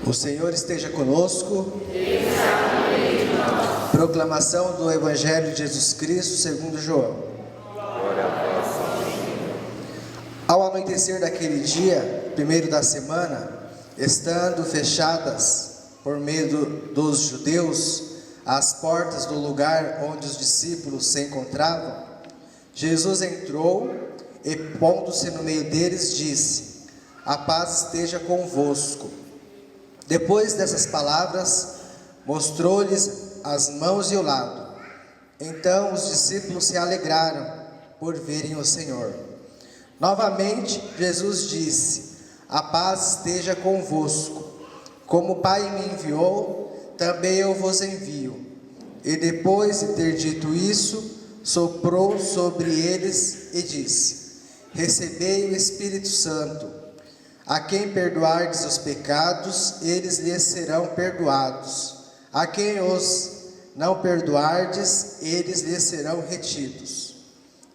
O Senhor esteja conosco. Proclamação do Evangelho de Jesus Cristo segundo João. Ao anoitecer daquele dia, primeiro da semana, estando fechadas por medo dos judeus as portas do lugar onde os discípulos se encontravam, Jesus entrou e, pondo-se no meio deles, disse: "A paz esteja convosco." Depois dessas palavras, mostrou-lhes as mãos e o lado. Então os discípulos se alegraram por verem o Senhor. Novamente, Jesus disse: "A paz esteja convosco. Como o Pai me enviou, também eu vos envio." E depois de ter dito isso, soprou sobre eles e disse: "Recebei o Espírito Santo. A quem perdoardes os pecados, eles lhes serão perdoados. A quem os não perdoardes, eles lhes serão retidos."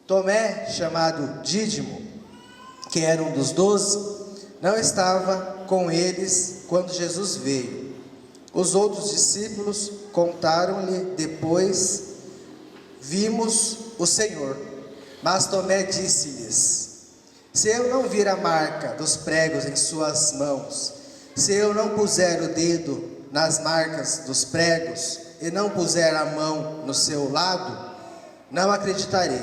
Tomé, chamado Dídimo, que era um dos 12, não estava com eles quando Jesus veio. Os outros discípulos contaram-lhe depois: "Vimos o Senhor." Mas Tomé disse-lhes: "Se eu não vir a marca dos pregos em suas mãos, se eu não puser o dedo nas marcas dos pregos e não puser a mão no seu lado, não acreditarei."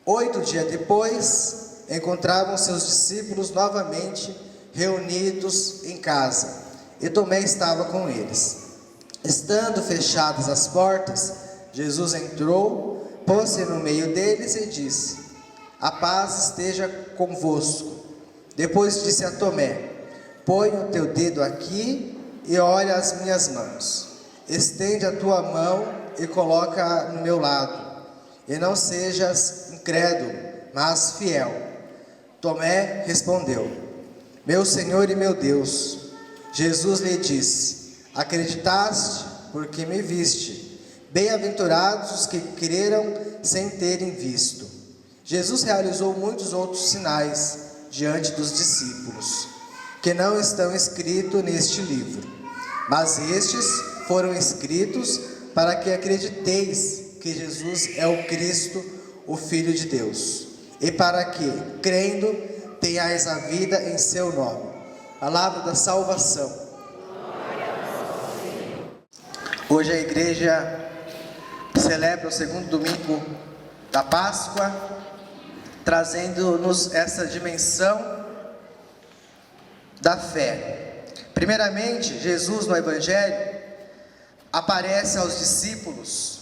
8 dias depois, encontravam seus discípulos novamente reunidos em casa, e Tomé estava com eles. Estando fechadas as portas, Jesus entrou, pôs-se no meio deles e disse: "A paz esteja convosco." Depois disse a Tomé: "Põe o teu dedo aqui e olha as minhas mãos. Estende a tua mão e coloca-a no meu lado. E não sejas incrédulo, mas fiel." Tomé respondeu: "Meu Senhor e meu Deus." Jesus lhe disse: "Acreditaste porque me viste. Bem-aventurados os que creram sem terem visto." Jesus realizou muitos outros sinais diante dos discípulos, que não estão escritos neste livro, mas estes foram escritos para que acrediteis que Jesus é o Cristo, o Filho de Deus, e para que, crendo, tenhais a vida em seu nome. Palavra da salvação. Hoje a igreja celebra o segundo domingo da Páscoa, trazendo-nos essa dimensão da fé. Primeiramente, Jesus no Evangelho aparece aos discípulos.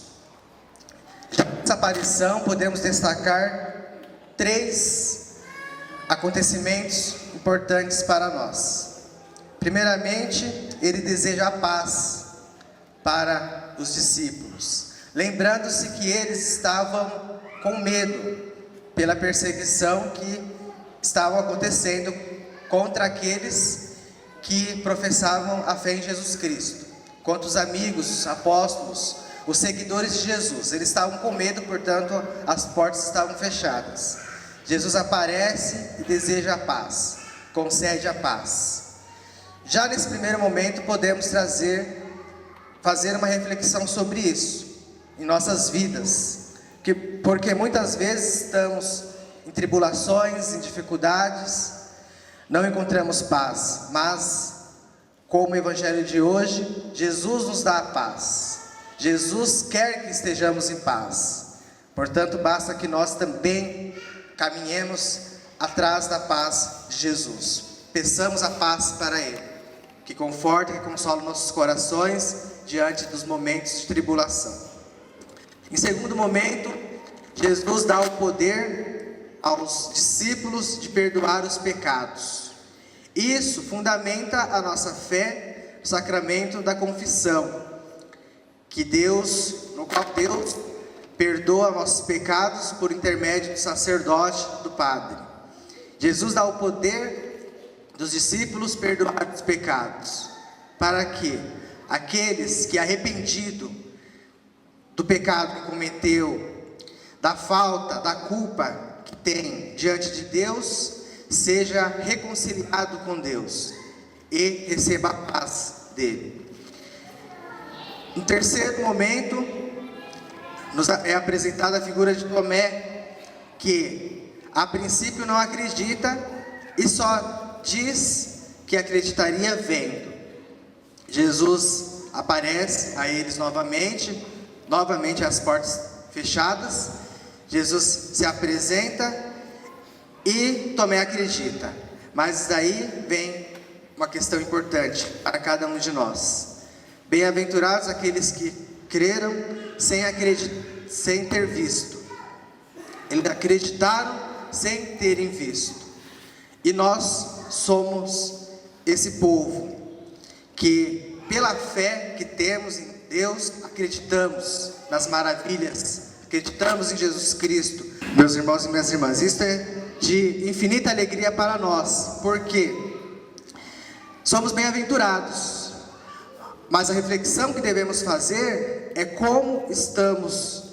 Nessa aparição podemos destacar 3 acontecimentos importantes para nós. Primeiramente, ele deseja a paz para os discípulos, lembrando-se que eles estavam com medo pela perseguição que estava acontecendo contra aqueles que professavam a fé em Jesus Cristo, contra os amigos, os apóstolos, os seguidores de Jesus. Eles estavam com medo, portanto as portas estavam fechadas. Jesus aparece e deseja a paz, concede a paz. Já nesse primeiro momento podemos fazer uma reflexão sobre isso em nossas vidas, porque muitas vezes estamos em tribulações, em dificuldades, não encontramos paz, mas como o Evangelho de hoje, Jesus nos dá a paz. Jesus quer que estejamos em paz. Portanto, basta que nós também caminhemos atrás da paz de Jesus. Peçamos a paz para Ele, que conforta e consola nossos corações diante dos momentos de tribulação. Em segundo momento, Jesus dá o poder aos discípulos de perdoar os pecados. Isso fundamenta a nossa fé no sacramento da confissão, no qual Deus perdoa nossos pecados por intermédio do sacerdote, do padre. Jesus dá o poder dos discípulos perdoar os pecados, para que aqueles que arrependido do pecado que cometeu, da falta, da culpa que tem diante de Deus, seja reconciliado com Deus. e receba a paz dele. Em terceiro momento, nos é apresentada a figura de Tomé, que a princípio não acredita e só diz que acreditaria vendo. Jesus aparece a eles novamente as portas fechadas, Jesus se apresenta e Tomé acredita. Mas daí vem uma questão importante para cada um de nós. Bem-aventurados aqueles que creram sem ter visto. Eles acreditaram sem terem visto. E nós somos esse povo que, pela fé que temos em Deus, acreditamos nas maravilhas, acreditamos em Jesus Cristo. Meus irmãos e minhas irmãs, isso é de infinita alegria para nós, porque somos bem-aventurados, mas a reflexão que devemos fazer é como estamos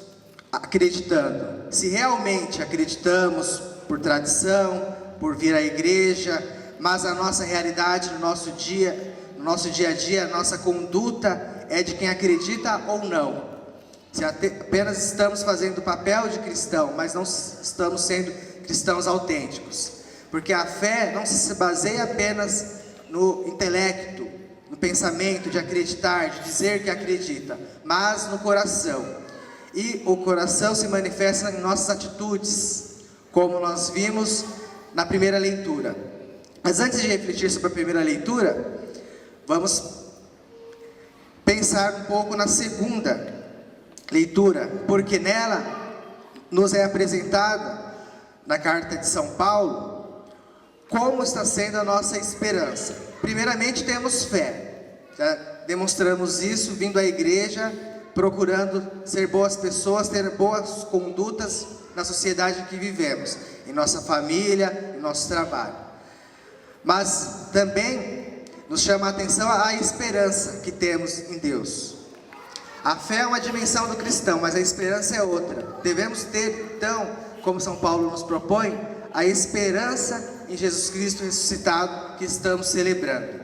acreditando. Se realmente acreditamos por tradição, por vir à igreja, mas a nossa realidade no nosso dia a dia, a nossa conduta é de quem acredita ou não. Se apenas estamos fazendo o papel de cristão, mas não estamos sendo cristãos autênticos. Porque a fé não se baseia apenas no intelecto, no pensamento de acreditar, de dizer que acredita, mas no coração. E o coração se manifesta em nossas atitudes, como nós vimos na primeira leitura. Mas antes de refletir sobre a primeira leitura, vamos pensar um pouco na segunda leitura, porque nela nos é apresentada, na carta de São Paulo, como está sendo a nossa esperança. Primeiramente temos fé, já demonstramos isso vindo à igreja, procurando ser boas pessoas, ter boas condutas na sociedade em que vivemos, em nossa família, em nosso trabalho. Mas também nos chama a atenção a esperança que temos em Deus. A fé é uma dimensão do cristão, mas a esperança é outra. Devemos ter, então, como São Paulo nos propõe, a esperança em Jesus Cristo ressuscitado que estamos celebrando.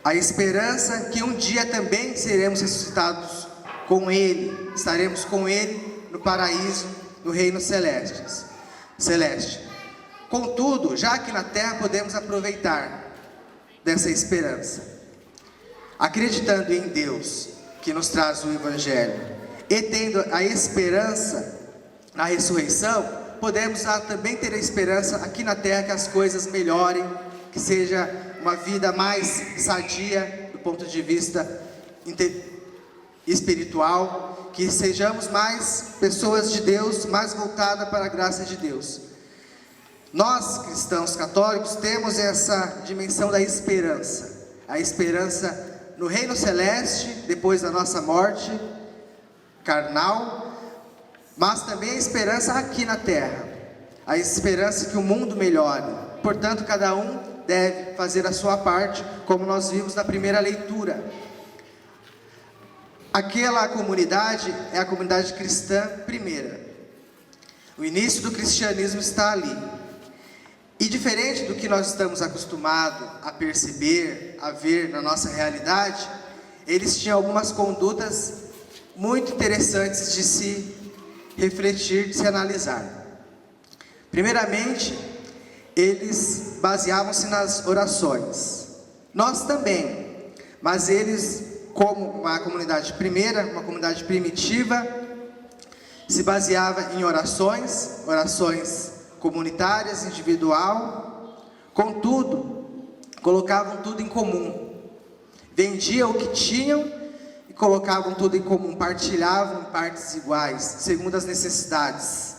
A esperança que um dia também seremos ressuscitados com Ele, estaremos com Ele no paraíso, no reino celeste. Contudo, já aqui na terra podemos aproveitar dessa esperança, acreditando em Deus, que nos traz o Evangelho, e tendo a esperança na ressurreição, podemos também ter a esperança aqui na terra que as coisas melhorem, que seja uma vida mais sadia do ponto de vista espiritual, que sejamos mais pessoas de Deus, mais voltadas para a graça de Deus. Nós, cristãos católicos, temos essa dimensão da esperança, a esperança no reino celeste, depois da nossa morte carnal, mas também a esperança aqui na terra, a esperança que o mundo melhore. Portanto, cada um deve fazer a sua parte, como nós vimos na primeira leitura. Aquela comunidade é a comunidade cristã primeira. O início do cristianismo está ali. E diferente do que nós estamos acostumados a perceber, a ver na nossa realidade, eles tinham algumas condutas muito interessantes de se refletir, de se analisar. Primeiramente, eles baseavam-se nas orações. Nós também, mas eles, como uma comunidade primeira, uma comunidade primitiva, se baseava em orações comunitárias, individual. Contudo, colocavam tudo em comum. Vendiam o que tinham e colocavam tudo em comum, partilhavam em partes iguais, segundo as necessidades.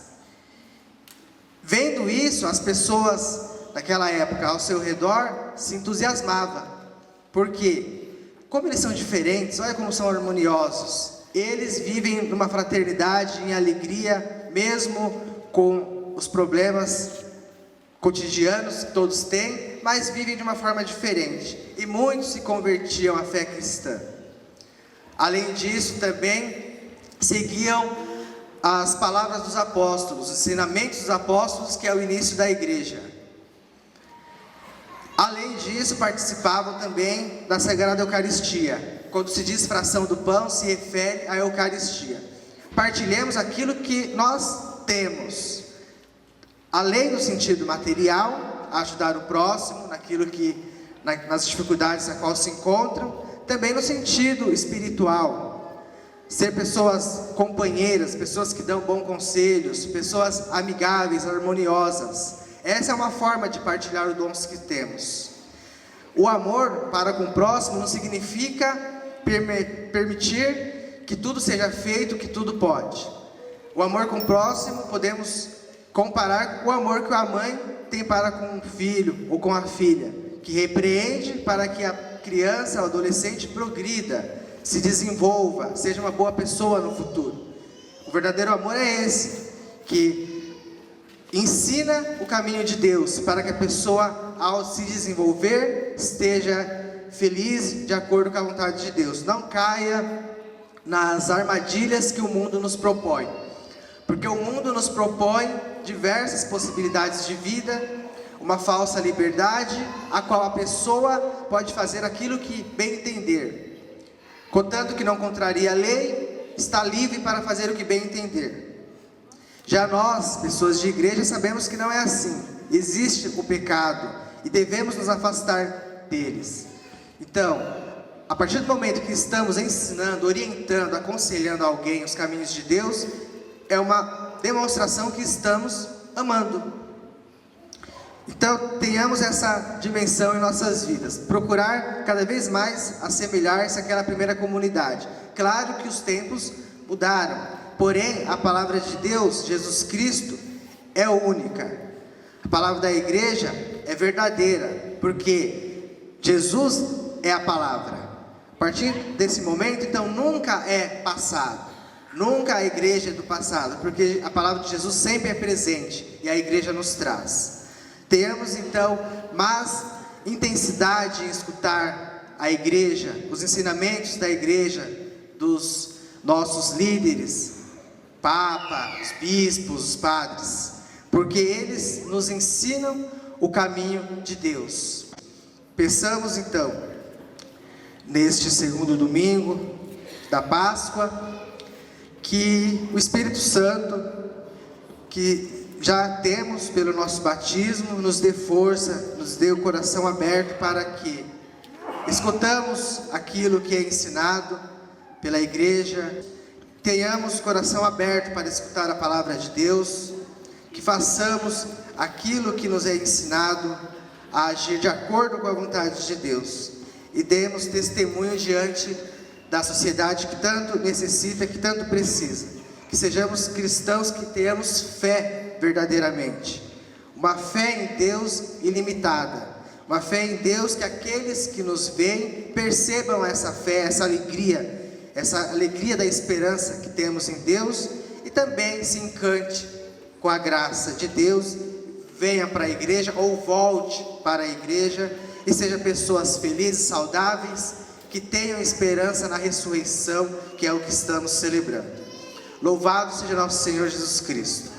Vendo isso, as pessoas daquela época ao seu redor se entusiasmavam. Por quê? Como eles são diferentes, olha como são harmoniosos. Eles vivem numa fraternidade, em alegria, mesmo com os problemas cotidianos que todos têm, mas vivem de uma forma diferente. E muitos se convertiam à fé cristã. Além disso, também seguiam as palavras dos apóstolos, os ensinamentos dos apóstolos, que é o início da igreja. Além disso, participavam também da Sagrada Eucaristia. Quando se diz fração do pão, se refere à Eucaristia. Partilhemos aquilo que nós temos, além do sentido material, ajudar o próximo naquilo que, nas dificuldades a qual se encontram, também no sentido espiritual, ser pessoas companheiras, pessoas que dão bons conselhos, pessoas amigáveis, harmoniosas. Essa é uma forma de partilhar os dons que temos. O amor para com o próximo não significa permitir que tudo seja feito, que tudo pode. O amor com o próximo podemos comparar com o amor que a mãe tem para com o filho ou com a filha, que repreende para que a criança ou adolescente progrida, se desenvolva, seja uma boa pessoa no futuro. O verdadeiro amor é esse, que ensina o caminho de Deus, para que a pessoa, ao se desenvolver, esteja feliz de acordo com a vontade de Deus. Não caia nas armadilhas que o mundo nos propõe, porque o mundo nos propõe diversas possibilidades de vida, uma falsa liberdade, a qual a pessoa pode fazer aquilo que bem entender, contanto que não contrarie a lei, está livre para fazer o que bem entender. Já nós, pessoas de igreja, sabemos que não é assim. Existe o pecado e devemos nos afastar deles. Então, a partir do momento que estamos ensinando, orientando, aconselhando alguém os caminhos de Deus, é uma demonstração que estamos amando. Então, tenhamos essa dimensão em nossas vidas. Procurar cada vez mais assemelhar-se àquela primeira comunidade. Claro que os tempos mudaram. Porém, a palavra de Deus, Jesus Cristo, é única. A palavra da igreja é verdadeira, porque Jesus é a palavra. A partir desse momento, então, nunca é passado. Nunca a igreja é do passado, porque a palavra de Jesus sempre é presente e a igreja nos traz. Tenhamos, então, mais intensidade em escutar a igreja, os ensinamentos da igreja, dos nossos líderes, Papa, os bispos, os padres, porque eles nos ensinam o caminho de Deus. Peçamos então, neste segundo domingo da Páscoa, que o Espírito Santo, que já temos pelo nosso batismo, nos dê força, nos dê o coração aberto para que escutamos aquilo que é ensinado pela igreja, tenhamos o coração aberto para escutar a palavra de Deus, que façamos aquilo que nos é ensinado a agir de acordo com a vontade de Deus e demos testemunho diante da sociedade que tanto necessita, que tanto precisa. Que sejamos cristãos que tenhamos fé verdadeiramente, uma fé em Deus ilimitada, uma fé em Deus que aqueles que nos veem percebam essa fé, essa alegria da esperança que temos em Deus, e também se encante com a graça de Deus, venha para a igreja ou volte para a igreja e seja pessoas felizes, saudáveis, que tenham esperança na ressurreição, que é o que estamos celebrando. Louvado seja nosso Senhor Jesus Cristo.